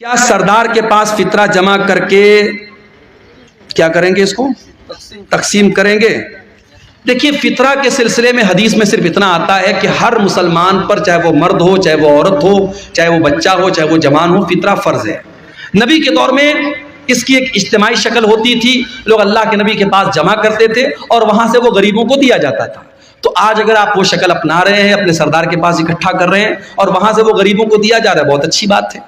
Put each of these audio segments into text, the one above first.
کیا سردار کے پاس فطرہ جمع کر کے کیا کریں گے؟ اس کو تقسیم کریں گے؟ دیکھیے، فطرہ کے سلسلے میں حدیث میں صرف اتنا آتا ہے کہ ہر مسلمان پر، چاہے وہ مرد ہو، چاہے وہ عورت ہو، چاہے وہ بچہ ہو، چاہے وہ جوان ہو، فطرہ فرض ہے۔ نبی کے دور میں اس کی ایک اجتماعی شکل ہوتی تھی، لوگ اللہ کے نبی کے پاس جمع کرتے تھے اور وہاں سے وہ غریبوں کو دیا جاتا تھا۔ تو آج اگر آپ وہ شکل اپنا رہے ہیں، اپنے سردار کے پاس اکٹھا کر رہے ہیں اور وہاں سے وہ غریبوں کو دیا جا رہا ہے، بہت اچھی بات ہے۔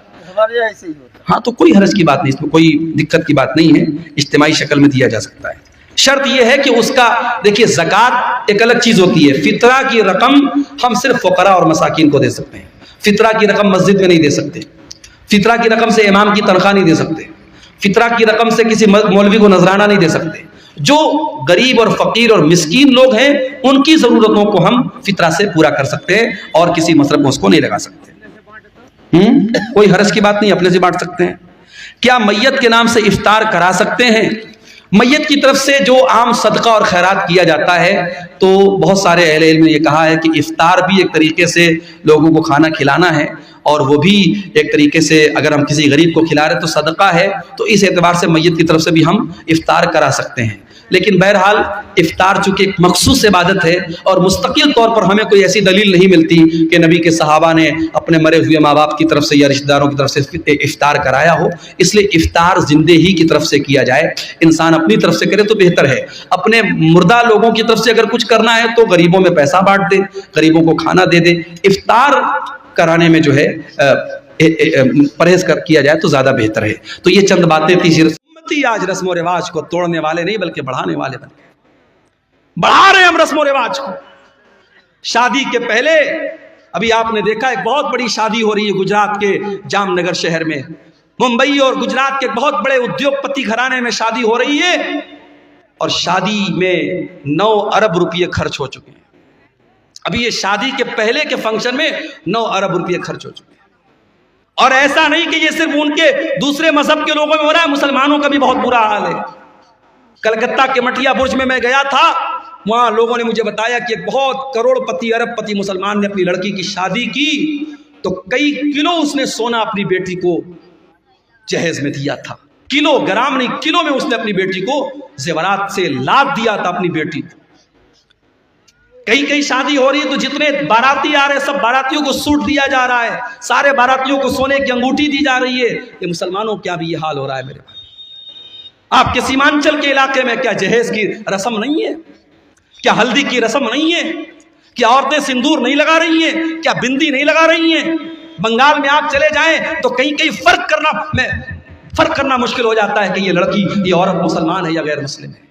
ہاں، تو کوئی حرج کی بات نہیں، اس میں کوئی دقت کی بات نہیں ہے، اجتماعی شکل میں دیا جا سکتا ہے۔ شرط یہ ہے کہ اس کا، دیکھیے، زکوٰۃ ایک الگ چیز ہوتی ہے۔ فطرہ کی رقم ہم صرف فقراء اور مساکین کو دے سکتے ہیں۔ فطرہ کی رقم مسجد میں نہیں دے سکتے، فطرہ کی رقم سے امام کی تنخواہ نہیں دے سکتے، فطرہ کی رقم سے کسی مولوی کو نذرانہ نہیں دے سکتے۔ جو غریب اور فقیر اور مسکین لوگ ہیں، ان کی ضرورتوں کو ہم فطرہ سے پورا کر سکتے ہیں اور کسی مصرف میں اس کو نہیں لگا سکتے۔ کوئی حرج کی بات نہیں، اپنے سے بانٹ سکتے ہیں۔ کیا میت کے نام سے افطار کرا سکتے ہیں؟ میت کی طرف سے جو عام صدقہ اور خیرات کیا جاتا ہے، تو بہت سارے اہل علم نے یہ کہا ہے کہ افطار بھی ایک طریقے سے لوگوں کو کھانا کھلانا ہے، اور وہ بھی ایک طریقے سے اگر ہم کسی غریب کو کھلا رہے تو صدقہ ہے، تو اس اعتبار سے میت کی طرف سے بھی ہم افطار کرا سکتے ہیں۔ لیکن بہرحال افطار چونکہ ایک مخصوص عبادت ہے اور مستقل طور پر ہمیں کوئی ایسی دلیل نہیں ملتی کہ نبی کے صحابہ نے اپنے مرے ہوئے ماں باپ کی طرف سے یا رشتہ داروں کی طرف سے افطار کرایا ہو، اس لیے افطار زندے ہی کی طرف سے کیا جائے۔ انسان اپنی طرف سے کرے تو بہتر ہے۔ اپنے مردہ لوگوں کی طرف سے اگر کچھ کرنا ہے تو غریبوں میں پیسہ بانٹ دے، غریبوں کو کھانا دے دے۔ افطار کرانے میں جو ہے پرہیز کیا جائے تو زیادہ بہتر ہے۔ تو یہ چند باتیں تھی۔ آج رسم و رواج کو توڑنے والے نہیں بلکہ بڑھانے والے بن گئے۔ بڑھا رہے ہم رسم و رواج کو۔ شادی کے پہلے ابھی آپ نے دیکھا ایک بہت بڑی شادی ہو رہی ہے گجرات کے جام نگر شہر میں۔ ممبئی اور گجرات کے بہت بڑے ادیوگ پتی گھرانے میں شادی ہو رہی ہے اور شادی میں 9 ارب روپے خرچ ہو چکے ہیں۔ ابھی یہ شادی کے پہلے کے فنکشن میں 9 ارب روپے خرچ ہو چکے ہیں۔ اور ایسا نہیں کہ یہ صرف ان کے دوسرے مذہب کے لوگوں میں ہو رہا ہے، مسلمانوں کا بھی بہت برا حال ہے۔ کلکتہ کے مٹیا برج میں گیا تھا، وہاں لوگوں نے مجھے بتایا کہ ایک بہت کروڑ پتی ارب پتی مسلمان نے اپنی لڑکی کی شادی کی تو کئی کلو اس نے سونا اپنی بیٹی کو جہیز میں دیا تھا۔ کلو، گرام نہیں، کلو میں اس نے اپنی بیٹی کو زیورات سے لاد دیا تھا اپنی بیٹی کو۔ کئی شادی ہو رہی ہے تو جتنے باراتی آ رہے ہیں سب باراتیوں کو سوٹ دیا جا رہا ہے، سارے باراتیوں کو سونے کی انگوٹھی دی جا رہی ہے۔ یہ مسلمانوں کیا بھی یہ حال ہو رہا ہے میرے بھائی؟ آپ کے سیمانچل کے علاقے میں کیا جہیز کی رسم نہیں ہے؟ کیا ہلدی کی رسم نہیں ہے؟ کیا عورتیں سندور نہیں لگا رہی ہیں؟ کیا بندی نہیں لگا رہی ہیں؟ بنگال میں آپ چلے جائیں تو کہیں فرق کرنا مشکل ہو جاتا ہے کہ یہ لڑکی، یہ عورت مسلمان ہے یا غیر مسلم ہے۔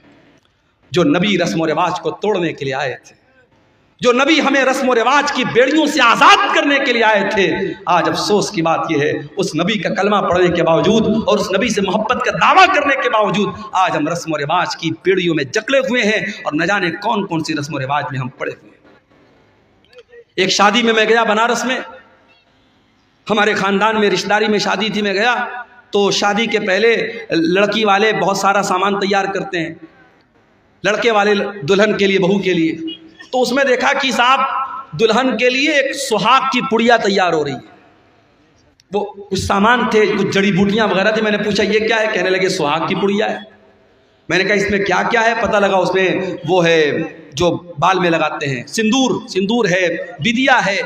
جو نبی رسم و رواج کو توڑنے کے لیے آئے تھے، جو نبی ہمیں رسم و رواج کی بیڑیوں سے آزاد کرنے کے لیے آئے تھے، آج افسوس کی بات یہ ہے اس نبی کا کلمہ پڑھنے کے باوجود اور اس نبی سے محبت کا دعویٰ کرنے کے باوجود آج ہم رسم و رواج کی بیڑیوں میں جکڑے ہوئے ہیں اور نہ جانے کون کون سی رسم و رواج میں ہم پڑے ہوئے ہیں۔ ایک شادی میں گیا بنارس میں، ہمارے خاندان میں رشتہ داری میں شادی تھی، میں گیا تو شادی کے پہلے لڑکی والے بہت سارا سامان تیار کرتے ہیں، لڑکے والے دلہن کے لیے، بہو کے لیے۔ تو اس میں دیکھا کہ صاحب دلہن کے لیے ایک سہاگ کی پڑیا تیار ہو رہی ہے۔ وہ کچھ سامان تھے، کچھ جڑی بوٹیاں وغیرہ تھے۔ میں نے پوچھا یہ کیا ہے؟ کہنے لگے سہاگ کی پڑیا ہے۔ میں نے کہا اس میں کیا کیا ہے؟ پتہ لگا اس میں وہ ہے جو بال میں لگاتے ہیں، سندور ہے، بدیا ہے۔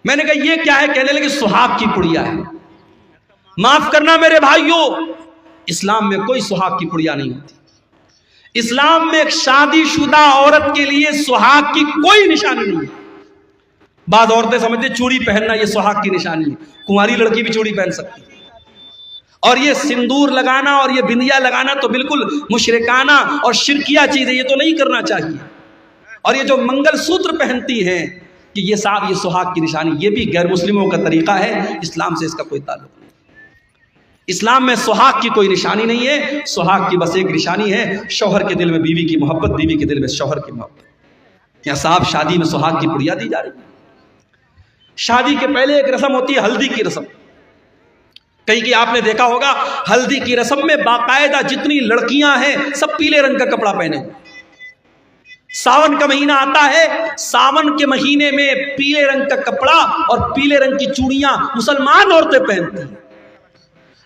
میں نے کہا یہ کیا ہے؟ کہنے لگے سہاگ کی پڑیا ہے۔ معاف کرنا میرے بھائیوں، اسلام میں کوئی سہاگ کی پڑیا نہیں ہوتی۔ اسلام میں ایک شادی شدہ عورت کے لیے سہاگ کی کوئی نشانی نہیں ہے۔ بعض عورتیں سمجھتے چوڑی پہننا یہ سہاگ کی نشانی ہے، کنواری لڑکی بھی چوڑی پہن سکتی ہے۔ اور یہ سندور لگانا اور یہ بندیا لگانا تو بالکل مشرکانہ اور شرکیہ چیز ہے، یہ تو نہیں کرنا چاہیے۔ اور یہ جو منگل سوتر پہنتی ہیں کہ یہ صاحب یہ سہاگ کی نشانی، یہ بھی غیر مسلموں کا طریقہ ہے، اسلام سے اس کا کوئی تعلق نہیں۔ اسلام میں سہاگ کی کوئی نشانی نہیں ہے، سہاگ کی بس ایک نشانی ہے، شوہر کے دل میں بیوی کی محبت، بیوی کے دل میں شوہر کی محبت۔ یا صاحب شادی میں سہاگ کی پڑیا دی جا رہی ہے۔ شادی کے پہلے ایک رسم ہوتی ہے ہلدی کی رسم۔ کہیں کہ آپ نے دیکھا ہوگا ہلدی کی رسم میں باقاعدہ جتنی لڑکیاں ہیں سب پیلے رنگ کا کپڑا پہنے ہوئے۔ ساون کا مہینہ آتا ہے، ساون کے مہینے میں پیلے رنگ کا کپڑا اور پیلے رنگ کی چوڑیاں مسلمان عورتیں پہنتی ہیں۔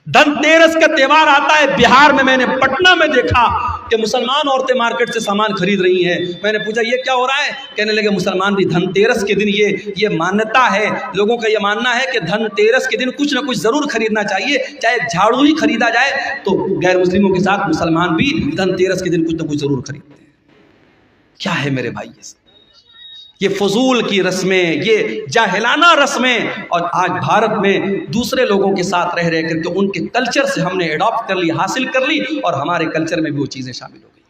دھن تیرس کا تہوار آتا ہے بہار میں، میں نے پٹنہ میں دیکھا کہ مسلمان عورتیں مارکیٹ سے سامان خرید رہی ہیں. میں نے پوچھا یہ کیا ہو رہا ہے؟ کہنے لگے مسلمان بھی دھن تیرس کے دن یہ مانتا ہے، لوگوں کا یہ ماننا ہے کہ دھن تیرس کے دن کچھ نہ کچھ ضرور خریدنا چاہیے، چاہے جھاڑو ہی خریدا جائے تو غیر مسلموں کے ساتھ مسلمان بھی دھن تیرس کے دن کچھ نہ کچھ ضرور خریدتے ہیں. کیا ہے میرے بھائی یہ فضول کی رسمیں، یہ جاہلانہ رسمیں، اور آج بھارت میں دوسرے لوگوں کے ساتھ رہ کر کے ان کے کلچر سے ہم نے ایڈاپٹ کر لی، حاصل کر لی، اور ہمارے کلچر میں بھی وہ چیزیں شامل ہو گئی.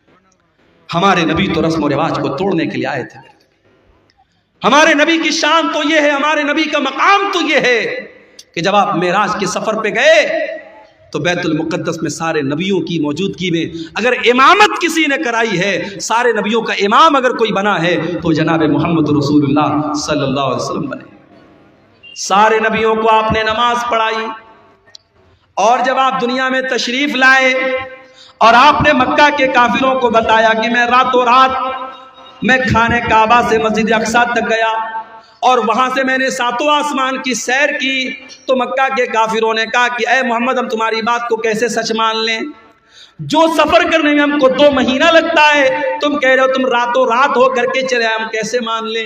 ہمارے نبی تو رسم و رواج کو توڑنے کے لیے آئے تھے. ہمارے نبی کی شان تو یہ ہے، ہمارے نبی کا مقام تو یہ ہے کہ جب آپ معراج کے سفر پہ گئے تو بیت المقدس میں سارے نبیوں کی موجودگی میں اگر امامت کسی نے کرائی ہے، سارے نبیوں کا امام اگر کوئی بنا ہے تو جناب محمد رسول اللہ صلی اللہ علیہ وسلم بنے. سارے نبیوں کو آپ نے نماز پڑھائی، اور جب آپ دنیا میں تشریف لائے اور آپ نے مکہ کے کافروں کو بتایا کہ میں راتوں رات میں خانہ کعبہ سے مسجد اقصی تک گیا اور وہاں سے میں نے ساتوں آسمان کی سیر کی، تو مکہ کے کافروں نے کہا کہ اے محمد ہم تمہاری بات کو کیسے سچ مان لیں؟ جو سفر کرنے میں ہم کو 2 مہینہ لگتا ہے تم کہہ رہے ہو تم راتوں رات ہو کر کے چلے، ہم کیسے مان لیں؟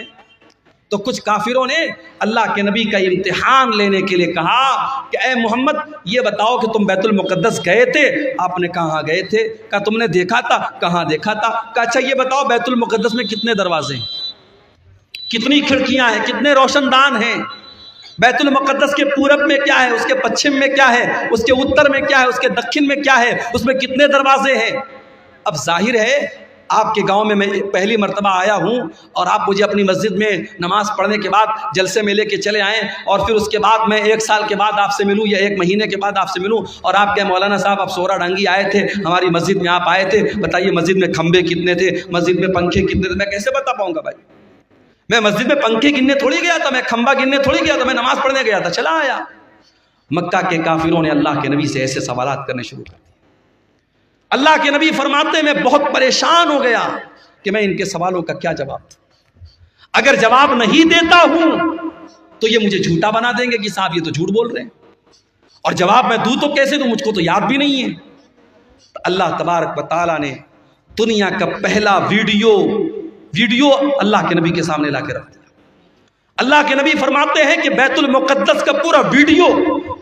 تو کچھ کافروں نے اللہ کے نبی کا امتحان لینے کے لیے کہا کہ اے محمد یہ بتاؤ کہ تم بیت المقدس گئے تھے؟ آپ نے کہا گئے تھے. کہا تم نے دیکھا تھا؟ کہاں دیکھا تھا. کہا اچھا یہ بتاؤ بیت المقدس میں کتنے دروازے ہیں، کتنی کھڑکیاں ہیں، کتنے روشن دان ہیں؟ بیت المقدس کے پورب میں کیا ہے، اس کے پچھم میں کیا ہے، اس کے اتر میں کیا ہے، اس کے دکھن میں کیا ہے، اس میں کتنے دروازے ہیں؟ اب ظاہر ہے آپ کے گاؤں میں پہلی مرتبہ آیا ہوں اور آپ مجھے اپنی مسجد میں نماز پڑھنے کے بعد جلسے میں لے کے چلے آئیں، اور پھر اس کے بعد میں 1 سال کے بعد آپ سے ملوں یا 1 مہینے کے بعد آپ سے ملوں اور آپ کے مولانا صاحب آپ سورا ڈھنگی آئے تھے ہماری مسجد میں، آپ آئے تھے، بتائیے مسجد میں کھمبے کتنے تھے، مسجد میں پنکھے کتنے تھے؟ میں کیسے بتا پاؤں گا بھائی؟ میں مسجد میں پنکھے گننے تھوڑی گیا تھا، میں کھمبا گننے تھوڑی گیا تھا، میں نماز پڑھنے گیا تھا، چلا آیا. مکہ کے کافروں نے اللہ کے نبی سے ایسے سوالات کرنے شروع کر دیے. اللہ کے نبی فرماتے میں بہت پریشان ہو گیا کہ میں ان کے سوالوں کا کیا جواب دوں. اگر جواب نہیں دیتا ہوں تو یہ مجھے جھوٹا بنا دیں گے کہ صاحب یہ تو جھوٹ بول رہے ہیں، اور جواب میں دوں تو کیسے دوں، مجھ کو تو یاد بھی نہیں ہے. تو اللہ تبارک و تعالیٰ نے دنیا کا پہلا ویڈیو اللہ کے نبی کے سامنے لا کے رکھ دیا. اللہ کے نبی فرماتے ہیں کہ بیت المقدس کا پورا ویڈیو،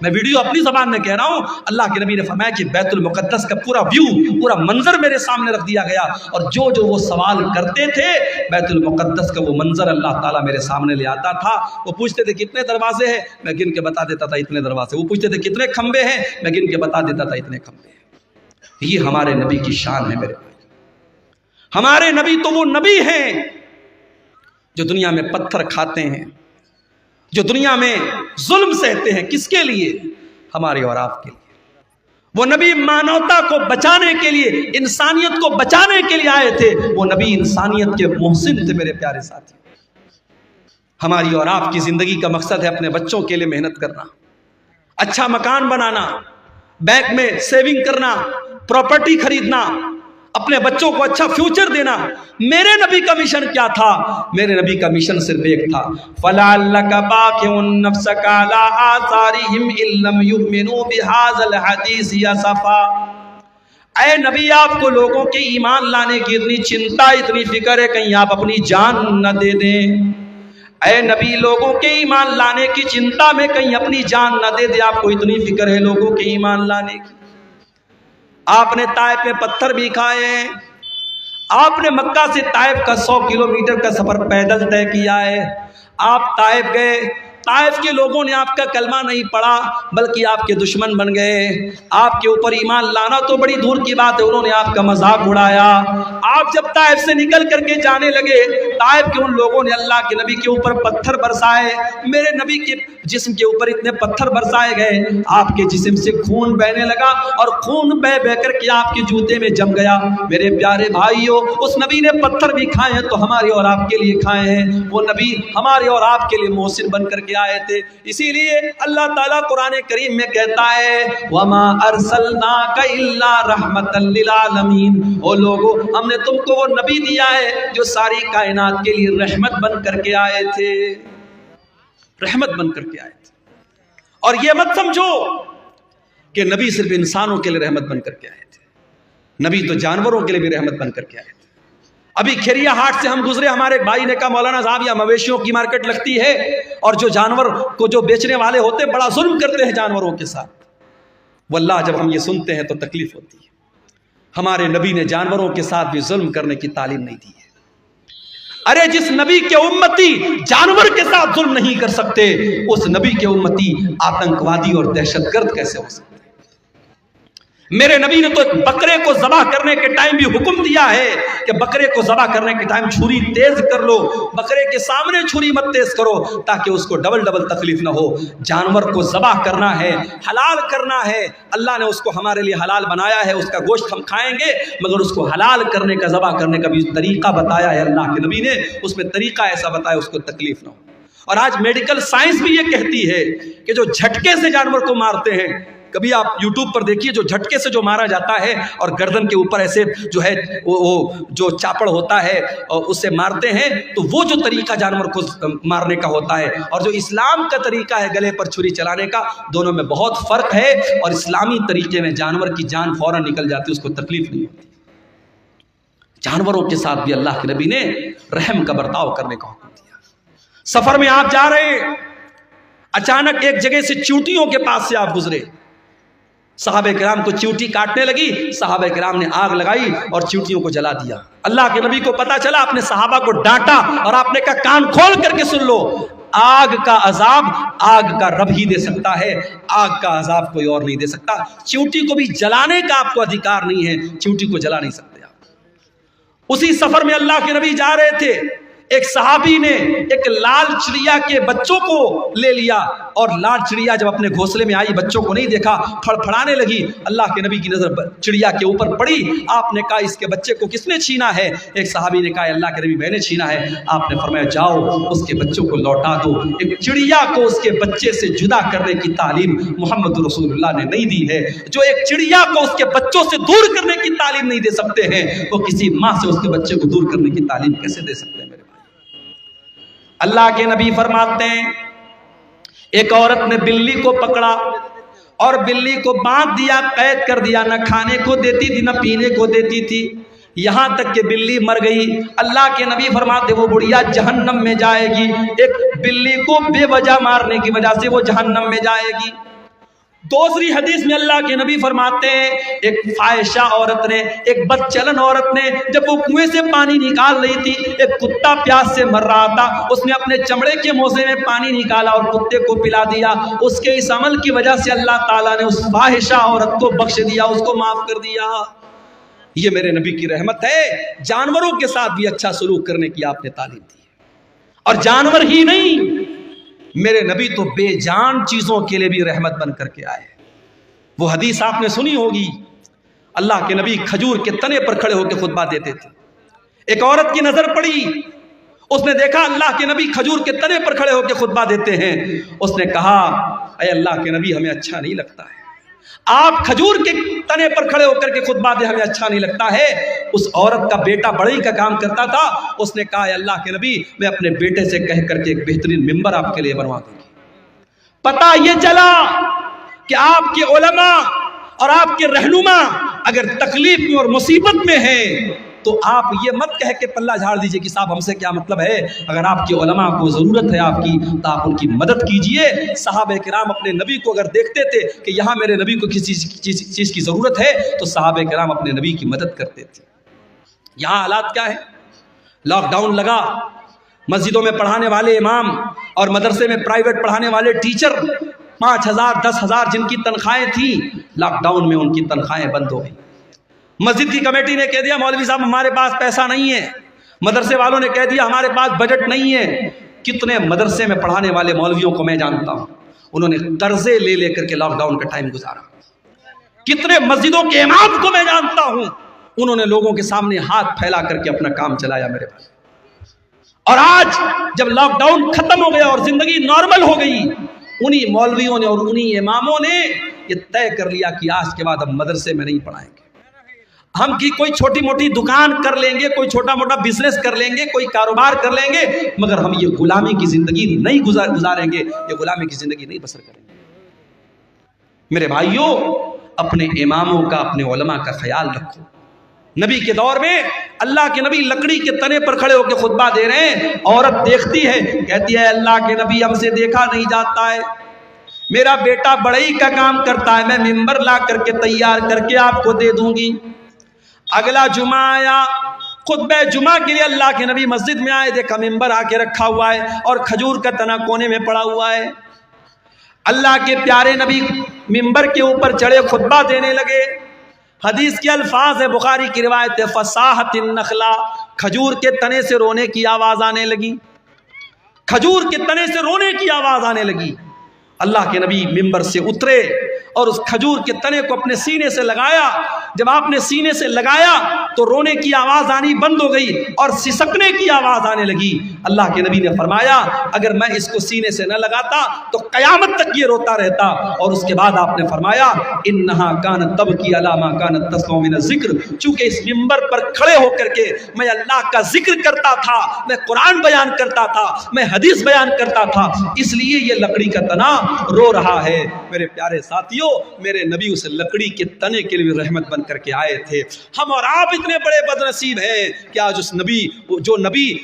میں ویڈیو اپنی زبان میں کہہ رہا ہوں، اللہ کے نبی نے فرمایا کہ بیت المقدس کا پورا ویو، پورا منظر میرے سامنے رکھ دیا گیا، اور جو وہ سوال کرتے تھے بیت المقدس کا وہ منظر اللہ تعالیٰ میرے سامنے لے آتا تھا. وہ پوچھتے تھے کتنے دروازے ہیں، میں گن کے بتا دیتا تھا اتنے دروازے. وہ پوچھتے تھے کتنے کھمبے ہیں، میں گن کے بتا دیتا تھا اتنے کھمبے ہیں. یہ ہمارے نبی کی شان ہے میرے بھائی. ہمارے نبی تو وہ نبی ہیں جو دنیا میں پتھر کھاتے ہیں، جو دنیا میں ظلم سہتے ہیں. کس کے لیے؟ ہمارے اور آپ کے لیے. وہ نبی مانوتا کو بچانے کے لیے، انسانیت کو بچانے کے لیے آئے تھے. وہ نبی انسانیت کے محسن تھے میرے پیارے ساتھی. ہماری اور آپ کی زندگی کا مقصد ہے اپنے بچوں کے لیے محنت کرنا، اچھا مکان بنانا، بینک میں سیونگ کرنا، پراپرٹی خریدنا، اپنے بچوں کو اچھا فیوچر دینا. میرے نبی کا مشن کیا تھا؟ میرے نبی کا مشن صرف ایک تھا، فَلَعَلَّكَ بَاخِعٌ نَفْسَكَ عَلَىٰ آثَارِهِمْ إِن لَّمْ يُؤْمِنُوا بِهَٰذَا الْحَدِيثِ أَسَفًا. اے نبی آپ کو لوگوں کے ایمان لانے کی اتنی چنتا، اتنی فکر ہے، کہیں آپ اپنی جان نہ دے دیں. اے نبی لوگوں کے ایمان لانے کی چنتا میں کہیں اپنی جان نہ دے دیں. آپ کو اتنی فکر ہے لوگوں کے ایمان لانے کی. آپ نے طائف میں پتھر بھی کھائے ہیں. آپ نے مکہ سے طائف کا 100 کلومیٹر کا سفر پیدل طے کیا ہے. آپ طائف گئے، طائف کے لوگوں نے آپ کا کلمہ نہیں پڑھا بلکہ آپ کے دشمن بن گئے. آپ کے اوپر ایمان لانا تو بڑی دور کی بات ہے، انہوں نے آپ کا مذاق اڑایا. آپ جب طائف سے نکل کر کے جانے لگے، طائف کے ان لوگوں نے اللہ کے نبی کے اوپر پتھر برسائے. میرے نبی کے جسم کے اوپر اتنے پتھر برسائے گئے، آپ کے جسم سے خون بہنے لگا، اور خون بہ بہ کر کے آپ کے جوتے میں جم گیا. میرے پیارے بھائیوں، اس نبی نے پتھر بھی کھائے ہیں تو ہمارے اور آپ کے لیے کھائے ہیں. وہ نبی ہمارے اور آپ کے لیے محسن بن کر کے آئے تھے. اسی لیے اللہ تعالیٰ قرآن کریم میں کہتا ہے وَمَا أَرْسَلْنَاكَ إِلَّا رَحْمَةً لِّلْعَالَمِينَ. او لوگو، ہم نے تم کو وہ نبی دیا ہے جو ساری کائنات کے لیے رحمت بن کر کے آئے تھے، رحمت بن کر کے آئے تھے. اور یہ مت سمجھو کہ نبی صرف انسانوں کے لیے رحمت بن کر کے آئے تھے، نبی تو جانوروں کے لیے بھی رحمت بن کر کے آئے تھے۔ ابھی کھیریا ہاٹ سے ہم گزرے، ہمارے ایک بھائی نے کہا مولانا صاحب یہاں مویشیوں کی مارکیٹ لگتی ہے اور جو جانور کو جو بیچنے والے ہوتے بڑا ظلم کرتے ہیں جانوروں کے ساتھ۔ واللہ جب ہم یہ سنتے ہیں تو تکلیف ہوتی ہے۔ ہمارے نبی نے جانوروں کے ساتھ بھی ظلم کرنے کی تعلیم نہیں دی ہے۔ ارے جس نبی کے امتی جانور کے ساتھ ظلم نہیں کر سکتے، اس نبی کے امتی آتنکوادی اور دہشت گرد کیسے ہو سکتے؟ میرے نبی نے تو بکرے کو ذبح کرنے کے ٹائم بھی حکم دیا ہے کہ بکرے کو ذبح کرنے کے ٹائم چھری تیز کر لو، بکرے کے سامنے چھری مت تیز کرو تاکہ اس کو ڈبل تکلیف نہ ہو۔ جانور کو ذبح کرنا ہے، حلال کرنا ہے، اللہ نے اس کو ہمارے لیے حلال بنایا ہے، اس کا گوشت ہم کھائیں گے، مگر اس کو حلال کرنے کا، ذبح کرنے کا بھی طریقہ بتایا ہے اللہ کے نبی نے، اس میں طریقہ ایسا بتایا اس کو تکلیف نہ ہو۔ اور آج میڈیکل سائنس بھی یہ کہتی ہے کہ جو جھٹکے سے جانور کو مارتے ہیں، کبھی آپ یوٹیوب پر دیکھیے جو جھٹکے سے جو مارا جاتا ہے اور گردن کے اوپر ایسے جو ہے وہ جو چاپڑ ہوتا ہے اور اس سے مارتے ہیں، تو وہ جو طریقہ جانور کو مارنے کا ہوتا ہے اور جو اسلام کا طریقہ ہے گلے پر چھری چلانے کا، دونوں میں بہت فرق ہے۔ اور اسلامی طریقے میں جانور کی جان فوراً نکل جاتی ہے، اس کو تکلیف نہیں ہوتی۔ جانوروں کے ساتھ بھی اللہ کے نبی نے رحم کا برتاؤ کرنے کا حکم دیا۔ سفر میں آپ جا رہے ہیں، اچانک ایک جگہ سے چیونٹیوں کے پاس سے آپ گزرے، صحابہ کرام کو چیونٹی کاٹنے لگی، صحابہ کرام نے آگ لگائی اور چیونٹیوں کو جلا دیا۔ اللہ کے نبی کو پتا چلا، اپنے صحابہ کو ڈانٹا اور آپ نے کہا کان کھول کر کے سن لو، آگ کا عذاب آگ کا رب ہی دے سکتا ہے، آگ کا عذاب کوئی اور نہیں دے سکتا۔ چیونٹی کو بھی جلانے کا آپ کو ادھیکار نہیں ہے، چیونٹی کو جلا نہیں سکتے آپ۔ اسی سفر میں اللہ کے نبی جا رہے تھے، ایک صحابی نے ایک لال چڑیا کے بچوں کو لے لیا اور لال چڑیا جب اپنے گھونسلے میں آئی بچوں کو نہیں دیکھا، پھڑپھڑانے لگی۔ اللہ کے نبی کی نظر چڑیا کے اوپر پڑی، آپ نے کہا اس کے بچے کو کس نے چھینا ہے؟ ایک صحابی نے کہا اللہ کے نبی میں نے چھینا ہے۔ آپ نے فرمایا جاؤ اس کے بچوں کو لوٹا دو۔ ایک چڑیا کو اس کے بچے سے جدا کرنے کی تعلیم محمد رسول اللہ نے نہیں دی ہے۔ جو ایک چڑیا کو اس کے بچوں سے دور کرنے کی تعلیم نہیں دے سکتے ہیں، وہ کسی ماں سے اس کے بچے کو دور کرنے کی تعلیم کیسے دے سکتے ہیں؟ میرے اللہ کے نبی فرماتے ہیں ایک عورت نے بلی کو پکڑا اور بلی کو باندھ دیا، قید کر دیا، نہ کھانے کو دیتی تھی نہ پینے کو دیتی تھی، یہاں تک کہ بلی مر گئی۔ اللہ کے نبی فرماتے وہ بڑھیا جہنم میں جائے گی، ایک بلی کو بے وجہ مارنے کی وجہ سے وہ جہنم میں جائے گی۔ دوسری حدیث میں اللہ کے نبی فرماتے ہیں ایک فاحشہ عورت نے، ایک بدچلن عورت نے، جب وہ کنویں سے پانی نکال رہی تھی، ایک کتا پیاس سے مر رہا تھا، اس نے اپنے چمڑے کے موزے میں پانی نکالا اور کتے کو پلا دیا۔ اس کے اس عمل کی وجہ سے اللہ تعالیٰ نے اس فاحشہ عورت کو بخش دیا، اس کو معاف کر دیا۔ یہ میرے نبی کی رحمت ہے، جانوروں کے ساتھ بھی اچھا سلوک کرنے کی آپ نے تعلیم دی ہے۔ اور جانور ہی نہیں، میرے نبی تو بے جان چیزوں کے لیے بھی رحمت بن کر کے آئے۔ وہ حدیث آپ نے سنی ہوگی، اللہ کے نبی کھجور کے تنے پر کھڑے ہو کے خطبہ دیتے تھے۔ ایک عورت کی نظر پڑی، اس نے دیکھا اللہ کے نبی کھجور کے تنے پر کھڑے ہو کے خطبہ دیتے ہیں، اس نے کہا اے اللہ کے نبی ہمیں اچھا نہیں لگتا ہے، آپ کھجور کے تنے پر کھڑے ہو کر کے خطبہ دے، ہمیں اچھا نہیں لگتا ہے۔ اس عورت کا بیٹا بڑھئی کا کام کرتا تھا، اس نے کہا اے اللہ کے نبی میں اپنے بیٹے سے کہہ کر کے ایک بہترین ممبر آپ کے لیے بنوا دوں گی۔ پتہ یہ چلا کہ آپ کے علماء اور آپ کے رہنما اگر تکلیف میں اور مصیبت میں ہیں تو آپ یہ مت کہہ کے پلہ جھاڑ دیجئے کہ صاحب ہم سے کیا مطلب ہے، اگر آپ کے علماء کو ضرورت ہے آپ کی تو آپ ان کی مدد کیجئے۔ صحابہ کرام اپنے نبی کو اگر دیکھتے تھے کہ یہاں میرے نبی کو کسی چیز کی ضرورت ہے تو صحابہ کرام اپنے نبی کی مدد کرتے تھے۔ یہاں حالات کیا ہے؟ لاک ڈاؤن لگا، مسجدوں میں پڑھانے والے امام اور مدرسے میں پرائیویٹ پڑھانے والے ٹیچر 5,000 10,000 جن کی تنخواہیں تھیں، لاک ڈاؤن میں ان کی تنخواہیں بند ہو گئی۔ مسجد کی کمیٹی نے کہہ دیا مولوی صاحب ہمارے پاس پیسہ نہیں ہے، مدرسے والوں نے کہہ دیا ہمارے پاس بجٹ نہیں ہے۔ کتنے مدرسے میں پڑھانے والے مولویوں کو میں جانتا ہوں، انہوں نے قرضے لے لے کر کے لاک ڈاؤن کا ٹائم گزارا۔ کتنے مسجدوں کے امام کو میں جانتا ہوں، انہوں نے لوگوں کے سامنے ہاتھ پھیلا کر کے اپنا کام چلایا میرے بھائی۔ اور آج جب لاک ڈاؤن ختم ہو گیا اور زندگی نارمل ہو گئی، انہی مولویوں نے اور انہی اماموں نے یہ طے کر لیا کہ آج کے بعد ہم مدرسے میں نہیں پڑھائیں گے، ہم کی کوئی چھوٹی موٹی دکان کر لیں گے، کوئی چھوٹا موٹا بزنس کر لیں گے، کوئی کاروبار کر لیں گے، مگر ہم یہ غلامی کی زندگی نہیں گزاریں گے، یہ غلامی کی زندگی نہیں بسر کریں گے۔ میرے بھائیوں، اپنے اماموں کا، اپنے علماء کا خیال رکھو۔ نبی کے دور میں اللہ کے نبی لکڑی کے تنے پر کھڑے ہو کے خطبہ دے رہے ہیں، عورت دیکھتی ہے، کہتی ہے اللہ کے نبی ہم سے دیکھا نہیں جاتا ہے، میرا بیٹا بڑھئی کا کام کرتا ہے، میں ممبر لا کر کے تیار کر کے آپ کو دے دوں گی۔ اگلا جمعہ آیا، خطبہ جمعہ کے لیے اللہ کے نبی مسجد میں آئے، دیکھا ممبر آ کے رکھا ہوا ہے اور کھجور کا تنا کونے میں پڑا ہوا ہے۔ اللہ کے پیارے نبی ممبر کے اوپر چڑھے خطبہ دینے لگے۔ حدیث کے الفاظ ہے، بخاری کی روایت ہے، فصاحت النخلا، کھجور کے تنے سے رونے کی آواز آنے لگی، کھجور کے تنے سے رونے کی آواز آنے لگی۔ اللہ کے نبی ممبر سے اترے اور اس کھجور کے تنے کو اپنے سینے سے لگایا۔ جب آپ نے سینے سے لگایا تو رونے کی آواز آنی بند ہو گئی اور سسکنے کی آواز آنے لگی۔ اللہ کے نبی نے فرمایا اگر میں اس کو سینے سے نہ لگاتا تو قیامت تک یہ روتا رہتا، اور اس کے بعد آپ نے فرمایا انہا کانت تبکی علی ما کانت تسمع من الذکر، چونکہ اس ممبر پر کھڑے ہو کر کے میں اللہ کا ذکر کرتا تھا، میں قرآن بیان کرتا تھا، میں حدیث بیان کرتا تھا، اس لیے یہ لکڑی کا تنا رو رہا ہے۔ میرے پیارے ساتھیوں، میرے نبی اس لکڑی کے تنے کے لیے رحمت بن کر کے آئے تھے۔ ہم اور آپ اتنے بڑے بد نصیب ہیں کہ آج اس نبی،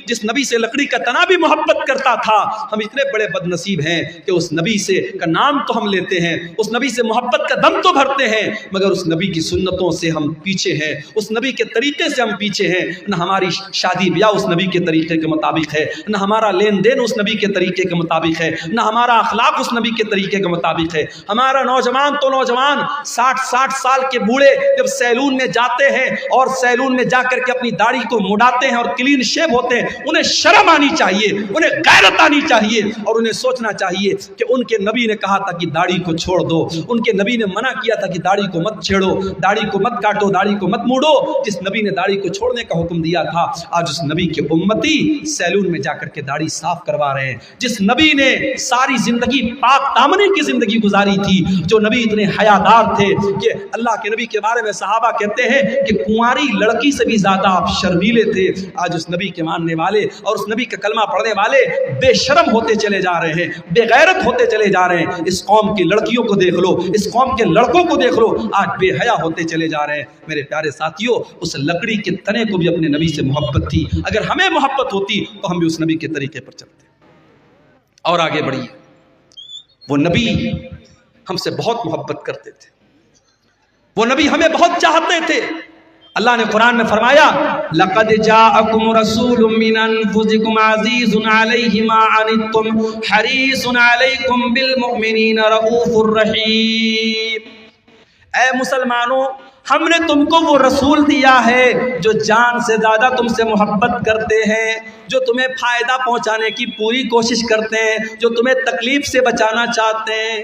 جس نبی سے لکڑی کا تنا بھی محبت کرتا تھا، ہم اتنے بڑے بد نصیب ہیں کہ اس نبی سے کا نام تو ہم لیتے ہیں، اس نبی سے محبت کا دم تو بھرتے ہیں، مگر اس نبی کی سنتوں سے ہم پیچھے ہیں، اس نبی کے طریقے سے ہم پیچھے ہیں۔ نہ ہماری شادی بیاہ اس نبی کے طریقے کے مطابق ہے، نہ ہمارا لین دین اس نبی کے طریقے کے مطابق ہے، نہ ہمارا اخلاق اس نبی کے طریقے کے مطابق ہے۔ ہمارا نوجوان تو نوجوان 60 سال کے بوڑھے جب سیلون میں جاتے ہیں اور سیلون میں جا کر کے اپنی داڑھی کو مڈاتے ہیں اور کلین شیو ہوتے ہیں، انہیں شرم آنی چاہیے، انہیں غیرت آنی چاہیے، اور انہیں سوچنا چاہیے کہ ان کے نبی نے کہا تھا کہ داڑھی کو چھوڑ دو، ان کے نبی نے منع کیا تھا کہ داڑھی کو مت چھیڑو، داڑھی کو مت کاٹو، داڑھی کو مت موڑو۔ جس نبی نے داڑھی کو چھوڑنے کا حکم دیا تھا، آج اس نبی کے امتی سیلون میں جا کر کے داڑھی صاف کروا رہے ہیں۔ جس نبی نے ساری زندگی پاک دامنی کی زندگی گزاری تھی، جو نبی اتنے حیادار تھے کہ اللہ کے نبی کے بارے میں صحابہ کہتے ہیں کہ کنواری لڑکی سے بھی زیادہ آپ شرمیلے تھے، آج اس نبی کے ماننے والے اور اس نبی کا کلمہ پڑھنے والے بے شرم ہوتے چلے جا رہے ہیں، بے غیرت ہوتے چلے جا رہے ہیں۔ اس قوم کی لڑکیوں کو دیکھ لو، اس قوم کے لڑکوں کو دیکھ لو، آج بے حیا ہوتے چلے جا رہے ہیں۔ میرے پیارے ساتھیوں، اس لکڑی کے تنے کو بھی اپنے نبی سے محبت تھی، اگر ہمیں محبت ہوتی تو ہم بھی اس نبی کے طریقے پر چلتے۔ اور آگے بڑھیے، وہ نبی ہم سے بہت محبت کرتے تھے، وہ نبی ہمیں بہت چاہتے تھے۔ اللہ نے قرآن میں فرمایا لَقَدْ جَاءَكُمْ رَسُولٌ مِّنْ أَنفُسِكُمْ عَزِيزٌ عَلَيْهِ مَا عَنِتُّمْ حَرِيصٌ عَلَيْكُمْ بِالْمُؤْمِنِينَ رَءُوفٌ رَحِيمٌ۔ اے مسلمانوں، ہم نے تم کو وہ رسول دیا ہے جو جان سے زیادہ تم سے محبت کرتے ہیں، جو تمہیں فائدہ پہنچانے کی پوری کوشش کرتے ہیں، جو تمہیں تکلیف سے بچانا چاہتے ہیں۔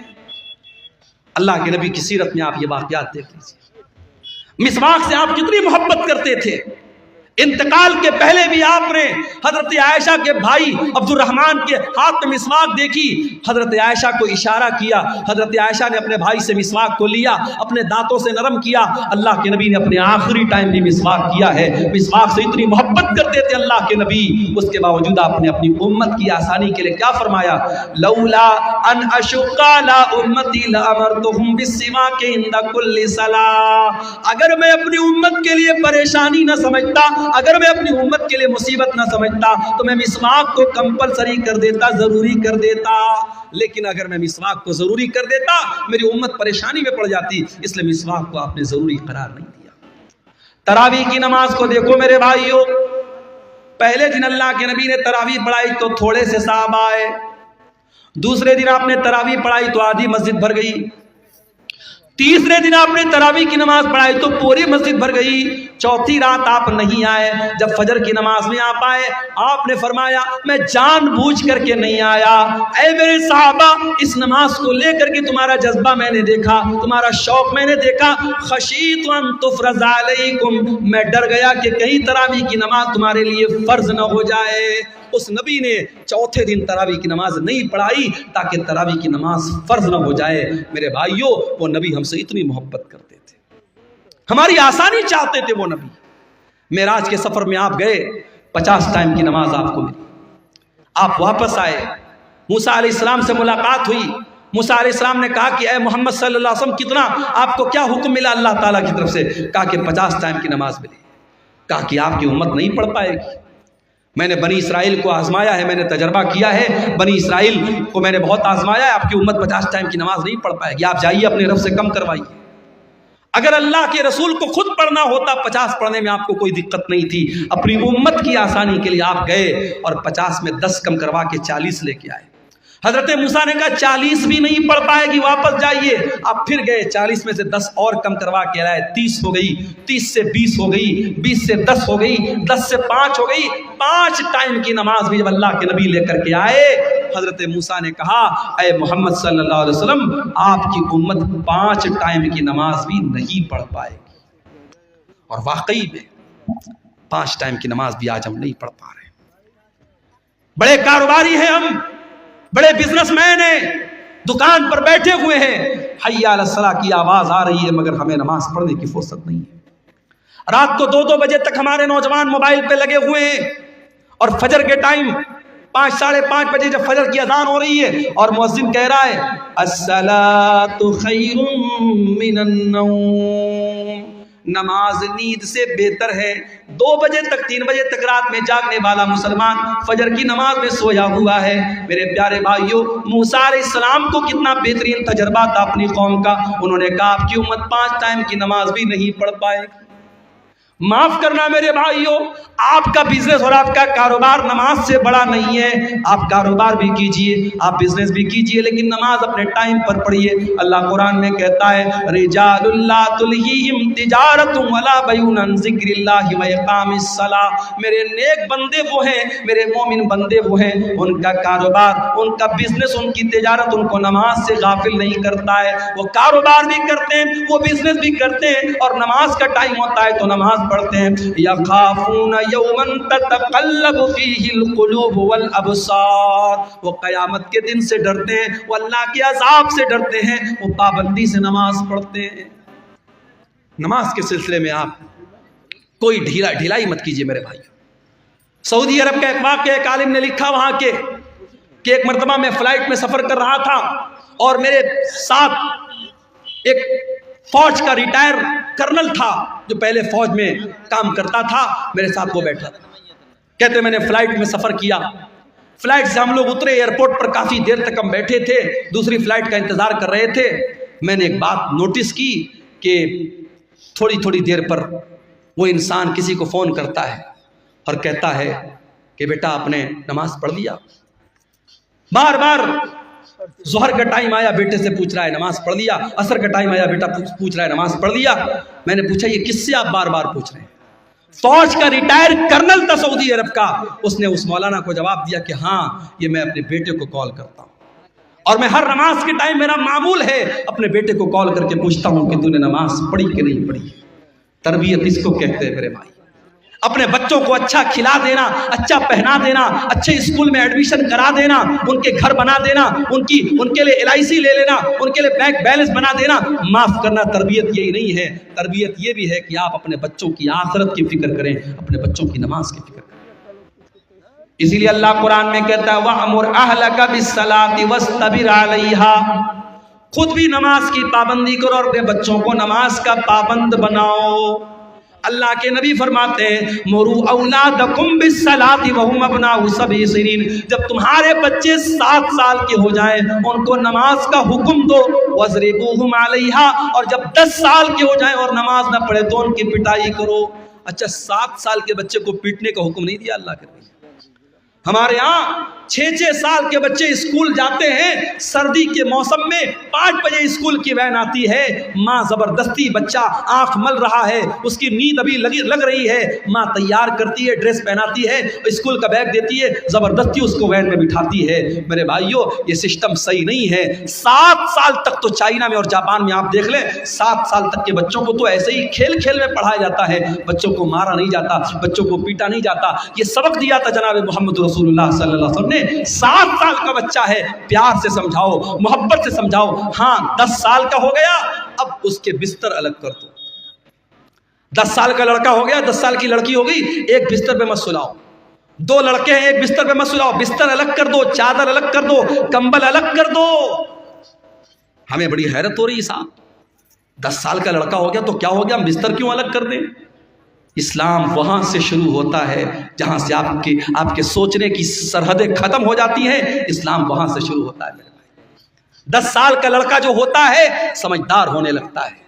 اللہ کے نبی کی سیرت میں آپ یہ واقعات دیکھ لیجیے، مسواک سے آپ کتنی محبت کرتے تھے۔ انتقال کے پہلے بھی آپ نے حضرت عائشہ کے بھائی عبد الرحمن کے ہاتھ میں مسواک دیکھی، حضرت عائشہ کو اشارہ کیا، حضرت عائشہ نے اپنے بھائی سے مسواک کو لیا، اپنے دانتوں سے نرم کیا۔ اللہ کے نبی نے اپنے آخری ٹائم بھی مسواک کیا ہے، مسواک سے اتنی محبت کرتے تھے اللہ کے نبی، اس کے باوجود آپ نے اپنی امت کی آسانی کے لیے کیا فرمایا؟ لولا ان اشق علی امتی لامرتهم بالسواک عند كل صلاۃ۔ اگر میں اپنی امت کے لیے پریشانی نہ سمجھتا، اگر میں اپنی امت کے لیے مصیبت نہ سمجھتا تو میں مسواک کو کمپلسری کر دیتا، ضروری کر دیتا، لیکن اگر میں مسواک کو ضروری کر دیتا میری امت پریشانی میں پڑ جاتی، اس لیے مسواک کو آپ نے ضروری قرار نہیں دیا۔ تراویح کی نماز کو دیکھو میرے بھائیوں، پہلے دن اللہ کے نبی نے تراویح پڑھائی تو تھوڑے سے صحابہ آئے، دوسرے دن آپ نے تراویح پڑھائی تو آدھی مسجد بھر گئی، تیسرے دن آپ نے تراویح کی نماز پڑھائی تو پوری مسجد بھر گئی، چوتھی رات آپ نہیں آئے، جب فجر کی نماز میں آپ آئے آپ نے فرمایا میں جان بوجھ کر کے نہیں آیا، اے میرے صحابہ اس نماز کو لے کر کے تمہارا جذبہ میں نے دیکھا، تمہارا شوق میں نے دیکھا، خشیت ان تفرض علیکم، میں ڈر گیا کہ کہیں تراویح کی نماز تمہارے لیے فرض نہ ہو جائے۔ اس نبی نے چوتھے دن تراویح کی نماز نہیں پڑھائی تاکہ تراویح کی نماز فرض نہ ہو جائے۔ میرے بھائیوں، وہ نبی ہم سے اتنی محبت کرتے تھے، ہماری آسانی چاہتے تھے وہ نبی۔ معراج کے سفر میں آپ گئے، 50 ٹائم کی نماز آپ کو ملی، آپ واپس آئے، موسیٰ علیہ السلام سے ملاقات ہوئی، موسیٰ علیہ السلام نے کہا کہ اے محمد صلی اللہ علیہ وسلم کتنا آپ کو کیا حکم ملا اللہ تعالیٰ کی طرف سے؟ کہا کہ 50 ٹائم کی نماز ملی۔ کہا کہ آپ کی امت نہیں پڑھ پائے گی، میں نے بنی اسرائیل کو آزمایا ہے، میں نے تجربہ کیا ہے، بنی اسرائیل کو میں نے بہت آزمایا ہے، آپ کی امت 50 ٹائم کی نماز نہیں پڑھ پائے گی، آپ جائیے اپنے رب سے کم کروائیے۔ اگر اللہ کے رسول کو خود پڑھنا ہوتا 50 پڑھنے میں آپ کو کوئی دقت نہیں تھی، اپنی امت کی آسانی کے لیے آپ گئے اور 50 میں 10 کم کروا کے 40 لے کے آئے۔ حضرت موسیٰ نے کہا 40 بھی نہیں پڑھ پائے گی، واپس جائیے۔ آپ پھر گئے، 40 میں سے 10 اور کم کروا کے لائے، 30 ہو گئی، 30 سے 20 ہو گئی، 20 سے 10 ہو گئی، 10 سے 5 ہو گئی۔ 5 ٹائم کی نماز بھی جب اللہ کے نبی لے کر کے آئے، حضرت موسیٰ نے کہا اے محمد صلی اللہ علیہ وسلم آپ کی امت 5 ٹائم کی نماز بھی نہیں پڑھ پائے گی۔ اور واقعی میں 5 ٹائم کی نماز بھی آج ہم نہیں پڑھ پا رہے۔ بڑے کاروباری ہیں ہم، بڑے بزنس مین ہیں، دکان پر بیٹھے ہوئے ہیں، حی علی الصلاۃ کی آواز آ رہی ہے مگر ہمیں نماز پڑھنے کی فرصت نہیں ہے۔ رات کو 2-2 بجے تک ہمارے نوجوان موبائل پہ لگے ہوئے ہیں، اور فجر کے ٹائم 5 ساڑھے 5 بجے جب فجر کی اذان ہو رہی ہے اور مؤذن کہہ رہا ہے الصلاۃ خیر من النوم، نماز نیند سے بہتر ہے۔ 2 بجے تک 3 بجے تک رات میں جاگنے والا مسلمان فجر کی نماز میں سویا ہوا ہے۔ میرے پیارے بھائیوں، موسیٰ علیہ السلام کو کتنا بہترین تجربہ تھا اپنی قوم کا، انہوں نے کہا آپ کی امت 5 ٹائم کی نماز بھی نہیں پڑھ پائے۔ معاف کرنا میرے بھائیوں، آپ کا بزنس اور آپ کا کاروبار نماز سے بڑا نہیں ہے۔ آپ کاروبار بھی کیجئے، آپ بزنس بھی کیجئے، لیکن نماز اپنے ٹائم پر پڑھیے۔ اللہ قرآن میں کہتا ہے رجال لا تلہیہم تجارت ولا بیع عن ذکر اللہ واقام الصلاۃ، میرے نیک بندے وہ ہیں، میرے مومن بندے وہ ہیں، ان کا کاروبار، ان کا بزنس، ان کی تجارت ان کو نماز سے غافل نہیں کرتا ہے۔ وہ کاروبار بھی کرتے ہیں، وہ بزنس بھی کرتے ہیں، اور نماز کا ٹائم ہوتا ہے تو نماز پڑھتے ہیں۔ یخافون یوما تتقلب فیہ القلوب والابصار، وہ قیامت کے دن سے ڈرتے ہیں، وہ اللہ کے عذاب سے ڈرتے ہیں، وہ پابندی سے نماز پڑھتے ہیں۔ نماز کے سلسلے میں آپ کوئی ڈھیلائی مت کیجیے میرے بھائی۔ سعودی عرب کا ایک واقعہ ایک عالم نے لکھا وہاں کے کہ ایک مرتبہ میں فلائٹ میں سفر کر رہا تھا اور میرے ساتھ ایک فوج کا ریٹائر کرنل تھا جو پہلے فوج میں کام کرتا تھا، میرے ساتھ وہ بیٹھا تھا۔ کہتے میں نے فلائٹ میں سفر کیا، فلائٹ سے ہم لوگ اترے، ایئرپورٹ پر کافی دیر تک ہم بیٹھے تھے، دوسری فلائٹ کا انتظار کر رہے تھے۔ میں نے ایک بات نوٹس کی کہ تھوڑی دیر پر وہ انسان کسی کو فون کرتا ہے اور کہتا ہے کہ بیٹا آپ نے نماز پڑھ لیا؟ بار بار ظہر کا ٹائم آیا بیٹے سے پوچھ رہا ہے نماز پڑھ لیا، عصر کا ٹائم آیا بیٹا پوچھ رہا ہے نماز پڑھ لیا۔ میں نے پوچھا یہ کس سے آپ بار بار پوچھ رہے ہیں؟ فوج کا ریٹائر کرنل تھا سعودی عرب کا، اس نے اس مولانا کو جواب دیا کہ ہاں یہ میں اپنے بیٹے کو کال کرتا ہوں، اور میں ہر نماز کے ٹائم میرا معمول ہے اپنے بیٹے کو کال کر کے پوچھتا ہوں کہ تو نے نماز پڑھی کہ نہیں پڑھی۔ تربیت اس کو کہتے ہیں میرے بھائی، اپنے بچوں کو اچھا کھلا دینا، اچھا پہنا دینا، اچھے اسکول میں ایڈمیشن کرا دینا، ان کے گھر بنا دینا، ان کے لیے LIC لے لینا، ان کے لیے بینک بیلنس بنا دینا۔ معاف کرنا، تربیت یہی نہیں ہے، تربیت یہ بھی ہے کہ آپ اپنے بچوں کی آخرت کی فکر کریں، اپنے بچوں کی نماز کی فکر کریں۔ اسی لیے اللہ قرآن میں کہتا ہے وَأْمُرْ أَهْلَكَ بِالصَّلَاةِ وَاسْتَبِرْ عَلَيْهَا، خود بھی نماز کی پابندی کرو اور اپنے بچوں کو نماز کا پابند بناؤ۔ اللہ کے نبی فرماتے ہیں مُرُوا أَوْلَادَكُمْ بِالصَّلَاةِ وَهُمْ أَبْنَاءُ 7 سنین، جب تمہارے بچے 7 سال کے ہو جائیں ان کو نماز کا حکم دو، وَاضْرِبُوهُمْ عَلَيْهَا، اور جب 10 سال کے ہو جائیں اور نماز نہ پڑھے تو ان کی پٹائی کرو۔ اچھا 7 سال کے بچے کو پیٹنے کا حکم نہیں دیا اللہ کے نبی؟ ہمارے ہاں 6 سال کے بچے اسکول جاتے ہیں، سردی کے موسم میں 5 بجے اسکول کی وین آتی ہے، ماں زبردستی، بچہ آنکھ مل رہا ہے، اس کی نیند ابھی لگ رہی ہے، ماں تیار کرتی ہے، ڈریس پہناتی ہے، اسکول کا بیگ دیتی ہے، زبردستی اس کو وین میں بٹھاتی ہے۔ میرے بھائیوں یہ سسٹم صحیح نہیں ہے۔ 7 سال تک تو چائنا میں اور جاپان میں آپ دیکھ لیں، 7 سال تک کے بچوں کو تو ایسے ہی کھیل میں پڑھایا جاتا ہے، بچوں کو مارا نہیں جاتا، بچوں کو پیٹا نہیں جاتا۔ یہ سبق دیا تھا جناب محمد رسول اللہ صلی اللہ علیہ وسلم نے، 7 سال کا بچہ ہے، پیار سے سمجھاؤ، محبت سے سمجھاؤ۔ ہاں 10 سال کا ہو گیا، اب اس کے بستر الگ کر دو۔ 10 سال کا لڑکا ہو گیا، 10 سال کی لڑکی ہو گئی، ایک بستر پہ مت سلاؤ۔ 2 لڑکے ہیں ایک بستر پہ مت سلاؤ، بستر الگ کر دو، چادر الگ کر دو، کمبل الگ کر دو۔ ہمیں بڑی حیرت ہو رہی ہے صاحب، 10 سال کا لڑکا ہو گیا تو کیا ہو گیا، ہم بستر کیوں الگ کر دیں؟ اسلام وہاں سے شروع ہوتا ہے جہاں سے آپ کے سوچنے کی سرحدیں ختم ہو جاتی ہیں، اسلام وہاں سے شروع ہوتا ہے میرے بھائی۔ 10 سال کا لڑکا جو ہوتا ہے سمجھدار ہونے لگتا ہے،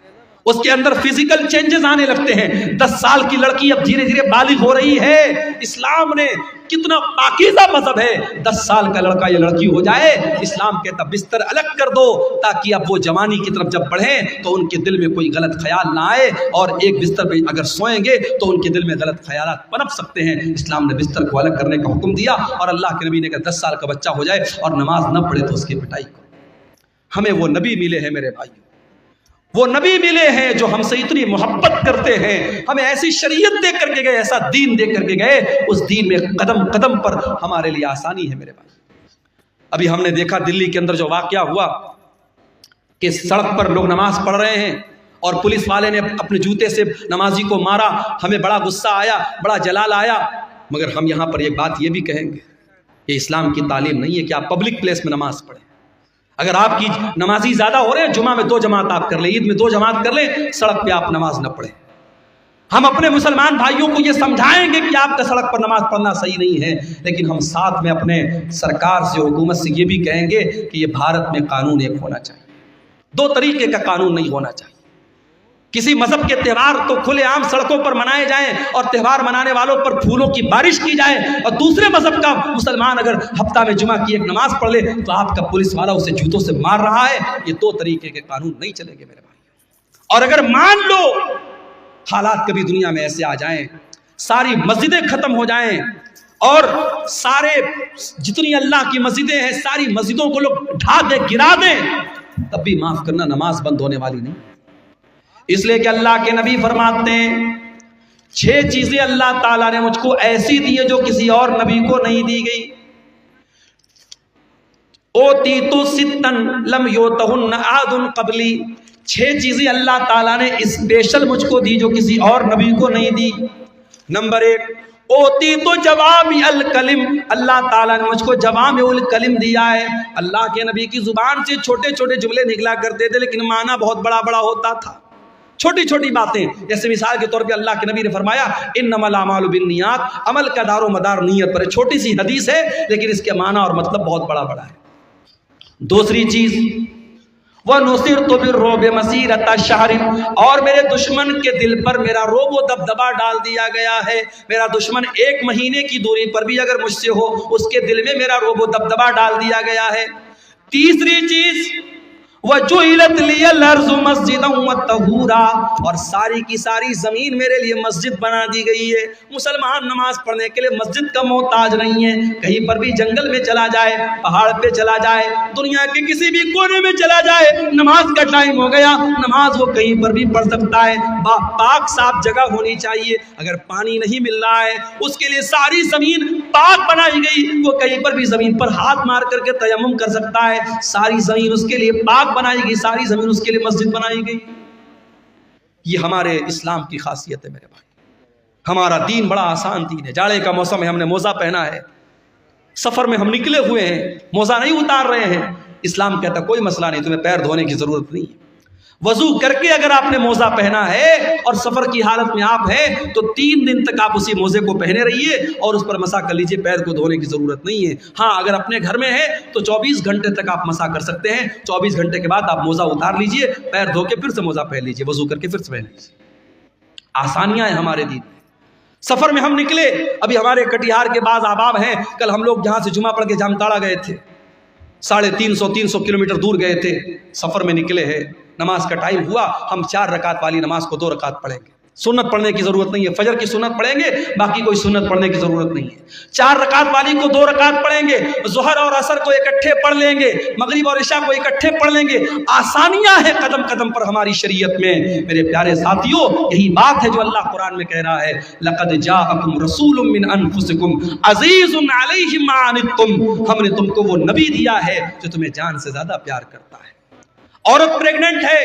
اس کے اندر فزیکل چینجز آنے لگتے ہیں۔ 10 سال کی لڑکی اب دھیرے دھیرے بالغ ہو رہی ہے۔ اسلام نے کتنا پاکیزہ مذہب ہے، 10 سال کا لڑکا یا لڑکی ہو جائے، اسلام کہتا بستر الگ کر دو تاکہ اب وہ جوانی کی طرف جب بڑھیں تو ان کے دل میں کوئی غلط خیال نہ آئے، اور ایک بستر پہ اگر سوئیں گے تو ان کے دل میں غلط خیالات پنپ سکتے ہیں۔ اسلام نے بستر کو الگ کرنے کا حکم دیا، اور اللہ کے نبی نے کہا 10 سال کا بچہ ہو جائے اور نماز نہ پڑھے تو اس کی پٹائی کرو۔ ہمیں وہ نبی ملے ہیں میرے بھائیو، وہ نبی ملے ہیں جو ہم سے اتنی محبت کرتے ہیں، ہمیں ایسی شریعت دے کر کے گئے، ایسا دین دے کر کے گئے، اس دین میں قدم قدم پر ہمارے لیے آسانی ہے میرے بھائی۔ ابھی ہم نے دیکھا دلی کے اندر جو واقعہ ہوا کہ سڑک پر لوگ نماز پڑھ رہے ہیں اور پولیس والے نے اپنے جوتے سے نمازی کو مارا، ہمیں بڑا غصہ آیا، بڑا جلال آیا، مگر ہم یہاں پر ایک بات یہ بھی کہیں گے، یہ اسلام کی تعلیم نہیں ہے کہ آپ پبلک پلیس میں نماز پڑھیں۔ اگر آپ کی نمازی زیادہ ہو رہے ہیں، جمعہ میں 2 جماعت آپ کر لیں، عید میں 2 جماعت کر لیں، سڑک پہ آپ نماز نہ پڑھیں۔ ہم اپنے مسلمان بھائیوں کو یہ سمجھائیں گے کہ آپ کا سڑک پر نماز پڑھنا صحیح نہیں ہے، لیکن ہم ساتھ میں اپنے سرکار سے، حکومت سے یہ بھی کہیں گے کہ یہ بھارت میں قانون ایک ہونا چاہیے، 2 طریقے کا قانون نہیں ہونا چاہیے۔ کسی مذہب کے تہوار تو کھلے عام سڑکوں پر منائے جائیں اور تہوار منانے والوں پر پھولوں کی بارش کی جائے، اور دوسرے مذہب کا مسلمان اگر ہفتہ میں جمعہ کی ایک نماز پڑھ لے تو آپ کا پولیس والا اسے جوتوں سے مار رہا ہے۔ یہ 2 طریقے کے قانون نہیں چلیں گے میرے بھائی۔ اور اگر مان لو حالات کبھی دنیا میں ایسے آ جائیں، ساری مسجدیں ختم ہو جائیں اور سارے جتنی اللہ کی مسجدیں ہیں ساری مسجدوں کو لوگ ڈھا دیں، گرا دیں، تب بھی معاف کرنا نماز بند ہونے والی نہیں۔ اس لیے کہ اللہ کے نبی فرماتے ہیں 6 چیزیں اللہ تعالیٰ نے مجھ کو ایسی دی ہیں جو کسی اور نبی کو نہیں دی گئی۔ اوتیت ستن لم یؤتہن احد قبلی، 6 چیزیں اللہ تعالیٰ نے اسپیشل مجھ کو دی جو کسی اور نبی کو نہیں دی۔ نمبر 1 اوتیت جوامع الکلم، اللہ تعالیٰ نے مجھ کو جوامع الکلم دیا ہے۔ اللہ کے نبی کی زبان سے چھوٹے چھوٹے جملے نکلا کرتے تھے لیکن معنی بہت بڑا بڑا ہوتا تھا، چھوٹی چھوٹی باتیں۔ جیسے مثال کے طور پہ اللہ کے نبی نے فرمایا انما الاعمال بالنیات، عمل کا دار و مدار نیت پر ہے۔ چھوٹی سی حدیث ہے لیکن اس کے معنی اور مطلب بہت بڑا بڑا ہے۔ دوسری چیز وَنُصِرْتُ بِالرُّعْبِ مَسِيرَةَ شَهْرٍ، اور میرے دشمن کے دل پر میرا رعب و دبدبا ڈال دیا گیا ہے۔ میرا دشمن 1 مہینے کی دوری پر بھی اگر مجھ سے ہو، اس کے دل میں میرا رعب و دبدبا ڈال دیا گیا ہے۔ تیسری چیز وَجُعِلَتْ لِيَ الْأَرْضُ مَسْجِدًا وَطَهُورًا، اور ساری کی ساری زمین میرے لیے مسجد بنا دی گئی ہے۔ مسلمان نماز پڑھنے کے لیے مسجد کا محتاج نہیں ہے، کہیں پر بھی جنگل میں چلا جائے، پہاڑ پہ چلا جائے، دنیا کے کسی بھی کونے میں چلا جائے، نماز کا ٹائم ہو گیا، نماز وہ کہیں پر بھی پڑھ سکتا ہے۔ پاک صاف جگہ ہونی چاہیے۔ اگر پانی نہیں مل رہا ہے اس کے لیے ساری زمین پاک بنائی گئی، وہ کہیں پر بھی زمین پر ہاتھ مار کر کے تیمم کر سکتا ہے، ساری زمین اس کے لیے پاک بنائی گئی، ساری زمین اس کے لیے مسجد بنائی گئی۔ یہ ہمارے اسلام کی خاصیت ہے میرے بھائی۔ ہمارا دین بڑا آسان دین ہے۔ جاڑے کا موسم ہے، ہم نے موزہ پہنا ہے، سفر میں ہم نکلے ہوئے ہیں، موزہ نہیں اتار رہے ہیں، اسلام کہتا کوئی مسئلہ نہیں، تمہیں پیر دھونے کی ضرورت نہیں ہے۔ وضو کر کے اگر آپ نے موزہ پہنا ہے اور سفر کی حالت میں آپ ہیں تو 3 دن تک آپ اسی موزے کو پہنے رہیے اور اس پر مسح کر لیجئے، پیر کو دھونے کی ضرورت نہیں ہے۔ ہاں اگر اپنے گھر میں ہے تو 24 گھنٹے تک آپ مسح کر سکتے ہیں، 24 گھنٹے کے بعد آپ موزہ اتار لیجئے، پیر دھو کے پھر سے موزہ پہن لیجئے، وضو کر کے پھر سے پہن لیجئے۔ آسانیاں ہیں ہمارے دین میں۔ سفر میں ہم نکلے، ابھی ہمارے کٹیہار کے بعض احباب ہیں، کل ہم لوگ جہاں سے جمعہ پڑھ کے جامتاڑا گئے تھے، 350 کلومیٹر دور گئے تھے، سفر میں نکلے ہیں، نماز کا ٹائم ہوا، ہم 4 رکعت والی نماز کو 2 رکعت پڑھیں گے، سنت پڑھنے کی ضرورت نہیں ہے، فجر کی سنت پڑھیں گے، باقی کوئی سنت پڑھنے کی ضرورت نہیں ہے۔ 4 رکعت والی کو 2 رکعت پڑھیں گے، ظہر اور عصر کو اکٹھے پڑھ لیں گے، مغرب اور عشاء کو اکٹھے پڑھ لیں گے۔ آسانیاں ہیں قدم قدم پر ہماری شریعت میں۔ میرے پیارے ساتھیوں، یہی بات ہے جو اللہ قرآن میں کہہ رہا ہے لَقَدْ جَاءَكُمْ رَسُولٌ مِّنْ أَنفُسِكُمْ عَزِيزٌ عَلَيْهِ مَا عَنِتُّمْ، ہم نے تم کو وہ نبی دیا ہے جو تمہیں جان سے زیادہ پیار کرتا ہے۔ عورت پریگننٹ ہے،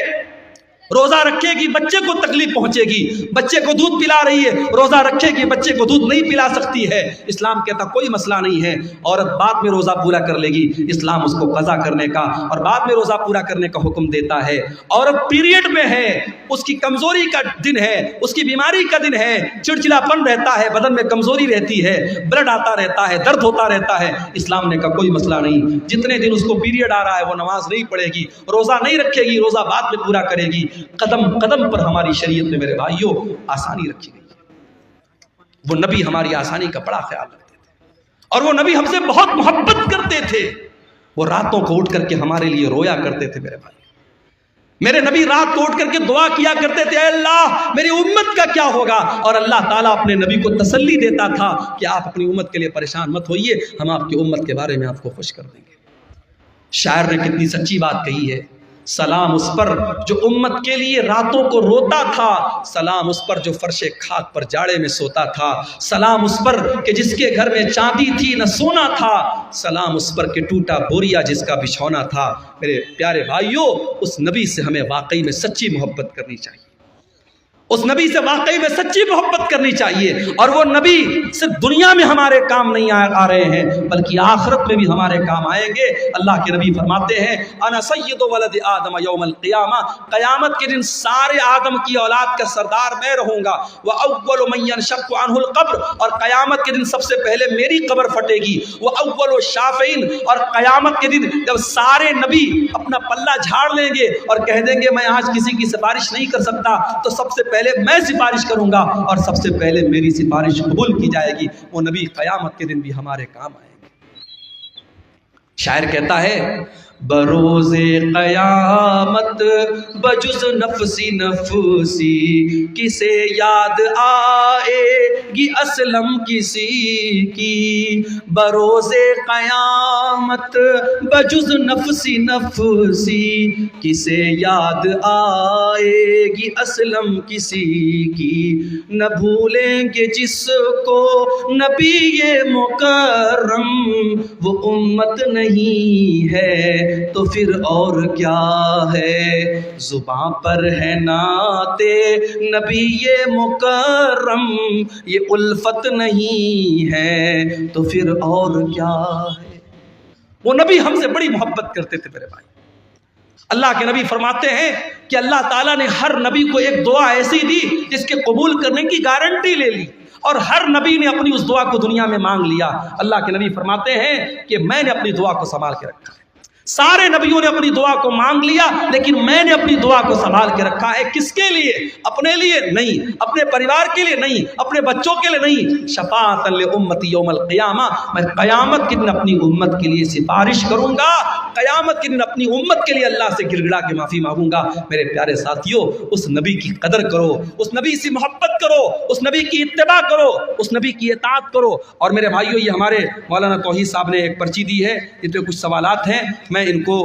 روزہ رکھے گی بچے کو تکلیف پہنچے گی، بچے کو دودھ پلا رہی ہے، روزہ رکھے گی بچے کو دودھ نہیں پلا سکتی ہے، اسلام کہتا کوئی مسئلہ نہیں ہے، عورت بعد میں روزہ پورا کر لے گی، اسلام اس کو قضا کرنے کا اور بعد میں روزہ پورا کرنے کا حکم دیتا ہے۔ عورت پیریڈ میں ہے، اس کی کمزوری کا دن ہے، اس کی بیماری کا دن ہے، چڑچڑا پن رہتا ہے، بدن میں کمزوری رہتی ہے، بلڈ آتا رہتا ہے، درد ہوتا رہتا ہے، اسلام نے کہا کوئی مسئلہ نہیں، جتنے دن اس کو پیریڈ آ رہا ہے وہ نماز نہیں پڑھے گی، روزہ نہیں رکھے گی، روزہ بعد میں پورا کرے گی۔ قدم قدم پر ہماری شریعت میں میرے بھائیوں آسانی رکھی گئی ہے۔ وہ نبی ہماری آسانی کا بڑا خیال رکھتے تھے اور وہ نبی ہم سے بہت محبت کرتے تھے، وہ راتوں کو اٹھ کر کے ہمارے لیے رویا کرتے تھے۔ میرے بھائی، میرے نبی رات کو اٹھ کر کے دعا کیا کرتے تھے، اے اللہ میری امت کا کیا ہوگا، اور اللہ تعالیٰ اپنے نبی کو تسلی دیتا تھا کہ آپ اپنی امت کے لیے پریشان مت ہوئیے، ہم آپ کی امت کے بارے میں آپ کو خوش کر دیں گے۔ شاعر نے کتنی سچی بات کہی ہے، سلام اس پر جو امت کے لیے راتوں کو روتا تھا، سلام اس پر جو فرش خاک پر جاڑے میں سوتا تھا، سلام اس پر کہ جس کے گھر میں چاندی تھی نہ سونا تھا، سلام اس پر کہ ٹوٹا بوریا جس کا بچھونا تھا۔ میرے پیارے بھائیوں، اس نبی سے ہمیں واقعی میں سچی محبت کرنی چاہیے، اس نبی سے واقعی میں سچی محبت کرنی چاہیے، اور وہ نبی صرف دنیا میں ہمارے کام نہیں آ رہے ہیں بلکہ آخرت میں بھی ہمارے کام آئیں گے۔ اللہ کے نبی فرماتے ہیں انا سید ولد آدم یوم القیامہ، قیامت کے دن سارے آدم کی اولاد کا سردار میں رہوں گا، واول من ينشق عنه القبر، اور قیامت کے دن سب سے پہلے میری قبر پھٹے گی، واول الشافعین، اور قیامت کے دن جب سارے نبی اپنا پلہ جھاڑ لیں گے اور کہہ دیں گے میں آج کسی کی سفارش نہیں کر سکتا، تو سب سے پہلے میں سفارش کروں گا اور سب سے پہلے میری سفارش قبول کی جائے گی۔ وہ نبی قیامت کے دن بھی ہمارے کام آئے گے۔ شاعر کہتا ہے بروز قیامت بجز نفسی نفسی، کسے یاد آئے گی اسلم کسی کی، بروز قیامت بجز نفسی نفسی، کسے یاد آئے گی اسلم کسی کی، نہ بھولیں گے جس کو نبی مکرم، وہ امت نہیں ہے تو پھر اور کیا ہے، زباں پر ہے نعت نبی مکرم، یہ الفت نہیں ہے تو پھر اور کیا ہے۔ وہ نبی ہم سے بڑی محبت کرتے تھے میرے بھائی۔ اللہ کے نبی فرماتے ہیں کہ اللہ تعالیٰ نے ہر نبی کو ایک دعا ایسی دی جس کے قبول کرنے کی گارنٹی لے لی، اور ہر نبی نے اپنی اس دعا کو دنیا میں مانگ لیا۔ اللہ کے نبی فرماتے ہیں کہ میں نے اپنی دعا کو سنبھال کے رکھا ہے، سارے نبیوں نے اپنی دعا کو مانگ لیا لیکن میں نے اپنی دعا کو سنبھال کے رکھا ہے۔ کس کے لیے؟ اپنے لیے نہیں، اپنے پریوار کے لیے نہیں، اپنے بچوں کے لیے نہیں، شفاعۃ لامتی یوم القیامہ، میں قیامت کے دن اپنی امت کے لیے سفارش کروں گا، قیامت کے دن اپنی امت کے لیے اللہ سے گر گڑا کے معافی مانگوں گا۔ میرے پیارے ساتھیوں، اس نبی کی قدر کرو، اس نبی سے محبت کرو، اس نبی کی اتباع کرو، اس نبی کی اطاعت کرو۔ اور میرے بھائیوں، یہ ہمارے مولانا توحید صاحب نے ایک پرچی دی ہے، اس پہ کچھ سوالات ہیں، میں ان کو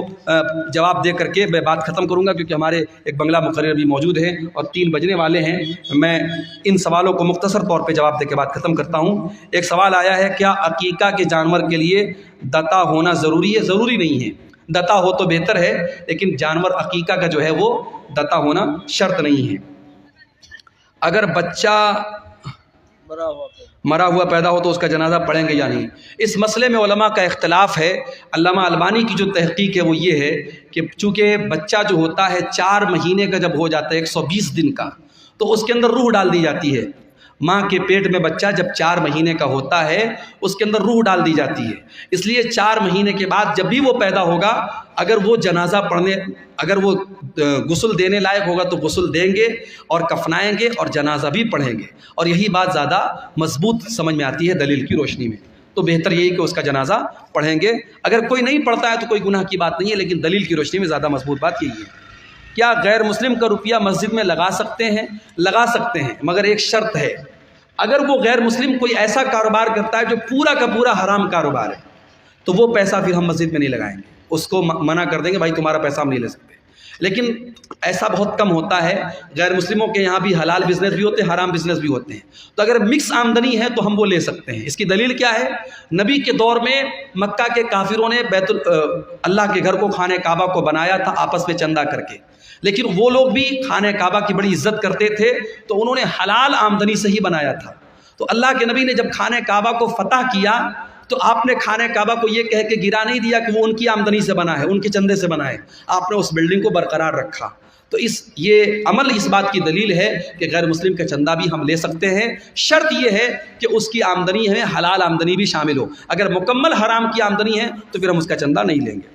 جواب دے کر کے میں بات ختم کروں گا کیونکہ ہمارے ایک بنگلہ مقرر بھی موجود ہیں اور 3 بجنے والے ہیں۔ میں ان سوالوں کو مختصر طور پہ جواب دے کے بات ختم کرتا ہوں۔ ایک سوال آیا ہے، کیا عقیقہ کے جانور کے لیے دتا ہونا ضروری ہے؟ ضروری نہیں ہے، دتا ہو تو بہتر ہے، لیکن جانور عقیقہ کا جو ہے وہ دتا ہونا شرط نہیں ہے۔ اگر بچہ مرا ہوا پیدا ہو تو اس کا جنازہ پڑھیں گے یا نہیں، اس مسئلے میں علماء کا اختلاف ہے۔ علامہ البانی کی جو تحقیق ہے وہ یہ ہے کہ چونکہ بچہ جو ہوتا ہے 4 مہینے کا جب ہو جاتا ہے 120 دن کا، تو اس کے اندر روح ڈال دی جاتی ہے۔ ماں کے پیٹ میں بچہ جب 4 مہینے کا ہوتا ہے اس کے اندر روح ڈال دی جاتی ہے، اس لیے 4 مہینے کے بعد جب بھی وہ پیدا ہوگا، اگر وہ جنازہ پڑھنے، اگر وہ غسل دینے لائق ہوگا تو غسل دیں گے اور کفنائیں گے اور جنازہ بھی پڑھیں گے، اور یہی بات زیادہ مضبوط سمجھ میں آتی ہے دلیل کی روشنی میں۔ تو بہتر یہی کہ اس کا جنازہ پڑھیں گے، اگر کوئی نہیں پڑھتا ہے تو کوئی گناہ کی بات نہیں ہے، لیکن دلیل کی روشنی میں زیادہ مضبوط بات یہی ہے۔ کیا غیر مسلم کا روپیہ مسجد میں لگا سکتے ہیں؟ لگا سکتے ہیں، مگر ایک شرط ہے، اگر وہ غیر مسلم کوئی ایسا کاروبار کرتا ہے جو پورا کا پورا حرام کاروبار ہے تو وہ پیسہ پھر ہم مسجد میں نہیں لگائیں گے، اس کو منع کر دیں گے، بھائی تمہارا پیسہ ہم نہیں لے سکتے۔ لیکن ایسا بہت کم ہوتا ہے، غیر مسلموں کے یہاں بھی حلال بزنس بھی ہوتے ہیں، حرام بزنس بھی ہوتے ہیں، تو اگر مکس آمدنی ہے تو ہم وہ لے سکتے ہیں۔ اس کی دلیل کیا ہے؟ نبی کے دور میں مکہ کے کافروں نے اللہ کے گھر کو، خانہ کعبہ کو بنایا تھا آپس میں چندہ کر کے، لیکن وہ لوگ بھی خانہ کعبہ کی بڑی عزت کرتے تھے تو انہوں نے حلال آمدنی سے ہی بنایا تھا. تو اللہ کے نبی نے جب خانہ کعبہ کو فتح کیا تو آپ نے خانہ کعبہ کو یہ کہہ کے گرا نہیں دیا کہ وہ ان کی آمدنی سے بنا ہے, ان کے چندے سے بنا ہے. آپ نے اس بلڈنگ کو برقرار رکھا. تو یہ عمل اس بات کی دلیل ہے کہ غیر مسلم کا چندہ بھی ہم لے سکتے ہیں. شرط یہ ہے کہ اس کی آمدنی میں حلال آمدنی بھی شامل ہو. اگر مکمل حرام کی آمدنی ہے تو پھر ہم اس کا چندہ نہیں لیں گے.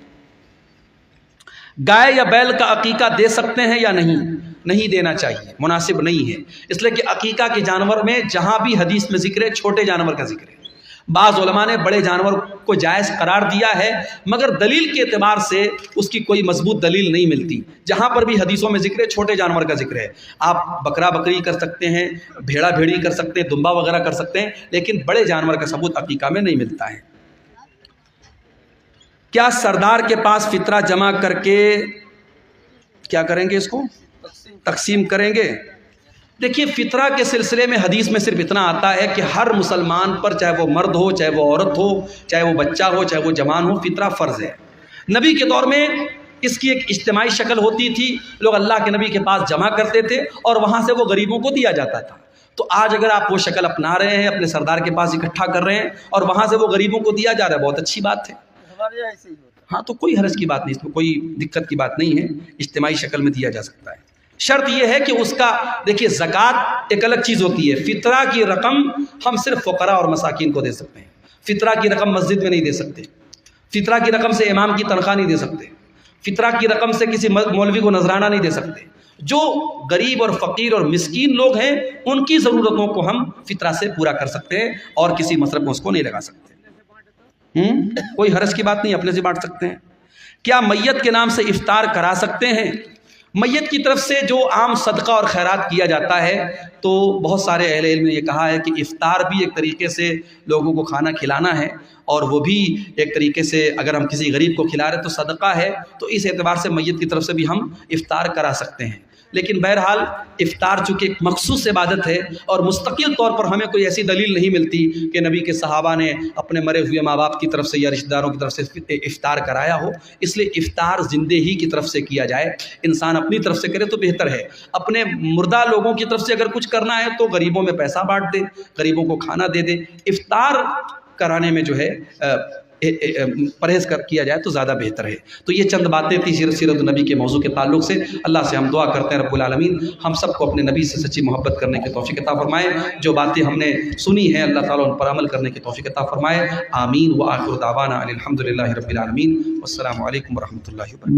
گائے یا بیل کا عقیقہ دے سکتے ہیں یا نہیں دینا چاہیے, مناسب نہیں ہے. اس لیے کہ عقیقہ کے جانور میں جہاں بھی حدیث میں ذکر ہے چھوٹے جانور کا ذکر ہے. بعض علماء نے بڑے جانور کو جائز قرار دیا ہے مگر دلیل کے اعتبار سے اس کی کوئی مضبوط دلیل نہیں ملتی. جہاں پر بھی حدیثوں میں ذکر ہے چھوٹے جانور کا ذکر ہے. آپ بکرا بکری کر سکتے ہیں, بھیڑا بھیڑی کر سکتے ہیں, دمبا وغیرہ کر سکتے ہیں, لیکن بڑے جانور کا ثبوت عقیقہ میں نہیں ملتا ہے. کیا سردار کے پاس فطرہ جمع کر کے کیا کریں گے, اس کو تقسیم کریں گے؟ دیکھیے فطرہ کے سلسلے میں حدیث میں صرف اتنا آتا ہے کہ ہر مسلمان پر, چاہے وہ مرد ہو, چاہے وہ عورت ہو, چاہے وہ بچہ ہو, چاہے وہ جوان ہو, فطرہ فرض ہے. نبی کے دور میں اس کی ایک اجتماعی شکل ہوتی تھی. لوگ اللہ کے نبی کے پاس جمع کرتے تھے اور وہاں سے وہ غریبوں کو دیا جاتا تھا. تو آج اگر آپ وہ شکل اپنا رہے ہیں, اپنے سردار کے پاس اکٹھا کر رہے ہیں اور وہاں سے وہ غریبوں کو دیا جا رہا ہے, بہت اچھی بات ہے. ہاں تو کوئی حرج کی بات نہیں, اس میں کوئی دقت کی بات نہیں ہے, اجتماعی شکل میں دیا جا سکتا ہے. شرط یہ ہے کہ اس کا, دیکھیے زکوٰۃ ایک الگ چیز ہوتی ہے. فطرہ کی رقم ہم صرف فقراء اور مساکین کو دے سکتے ہیں. فطرہ کی رقم مسجد میں نہیں دے سکتے. فطرہ کی رقم سے امام کی تنخواہ نہیں دے سکتے. فطرہ کی رقم سے کسی مولوی کو نذرانہ نہیں دے سکتے. جو غریب اور فقیر اور مسکین لوگ ہیں ان کی ضرورتوں کو ہم فطرہ سے پورا کر سکتے ہیں اور کسی مصرف میں اس کو نہیں لگا سکتے. کوئی حرج کی بات نہیں, اپنے سے بانٹ سکتے ہیں. کیا میت کے نام سے افطار کرا سکتے ہیں؟ میت کی طرف سے جو عام صدقہ اور خیرات کیا جاتا ہے تو بہت سارے اہل علم نے یہ کہا ہے کہ افطار بھی ایک طریقے سے لوگوں کو کھانا کھلانا ہے اور وہ بھی ایک طریقے سے اگر ہم کسی غریب کو کھلا رہے تو صدقہ ہے. تو اس اعتبار سے میت کی طرف سے بھی ہم افطار کرا سکتے ہیں. لیکن بہرحال افطار چونکہ ایک مخصوص عبادت ہے اور مستقل طور پر ہمیں کوئی ایسی دلیل نہیں ملتی کہ نبی کے صحابہ نے اپنے مرے ہوئے ماں باپ کی طرف سے یا رشتہ داروں کی طرف سے افطار کرایا ہو. اس لیے افطار زندے ہی کی طرف سے کیا جائے. انسان اپنی طرف سے کرے تو بہتر ہے. اپنے مردہ لوگوں کی طرف سے اگر کچھ کرنا ہے تو غریبوں میں پیسہ بانٹ دے, غریبوں کو کھانا دے دے. افطار کرانے میں جو ہے پرہیز کیا جائے تو زیادہ بہتر ہے. تو یہ چند باتیں تھیں سیرت النبی کے موضوع کے تعلق سے. اللہ سے ہم دعا کرتے ہیں رب العالمین ہم سب کو اپنے نبی سے سچی محبت کرنے کی توفیق عطا فرمائے. جو باتیں ہم نے سنی ہیں اللہ تعالیٰ ان پر عمل کرنے کی توفیق عطا فرمائے. آمین. وآخر دعوانا ان الحمدللہ رب العالمین. والسلام علیکم ورحمۃ اللہ وبرکاتہ.